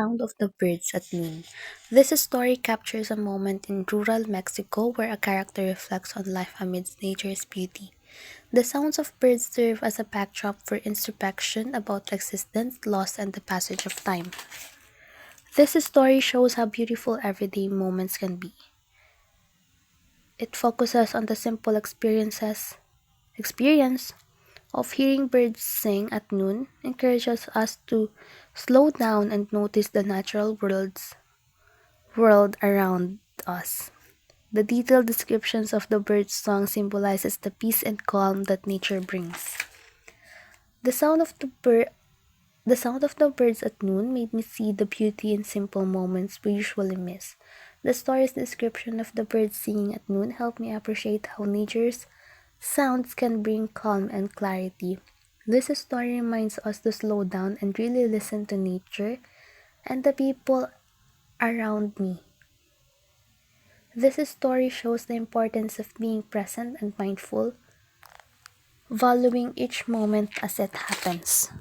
Sound of the Birds at Noon. This story captures a moment in rural Mexico where a character reflects on life amidst nature's beauty. The sounds of birds serve as a backdrop for introspection about existence, loss, and the passage of time. This story shows how beautiful everyday moments can be. It focuses on the simple experience of hearing birds sing at noon, encourages us to slow down and notice the natural world around us. The detailed descriptions of the bird's song symbolizes the peace and calm that nature brings. The sound of the sound of the birds at noon made me see the beauty in simple moments we usually miss. The story's description of the birds singing at noon helped me appreciate how nature's sounds can bring calm and clarity. This story reminds us to slow down and really listen to nature and the people around me. This story shows the importance of being present and mindful, valuing each moment as it happens.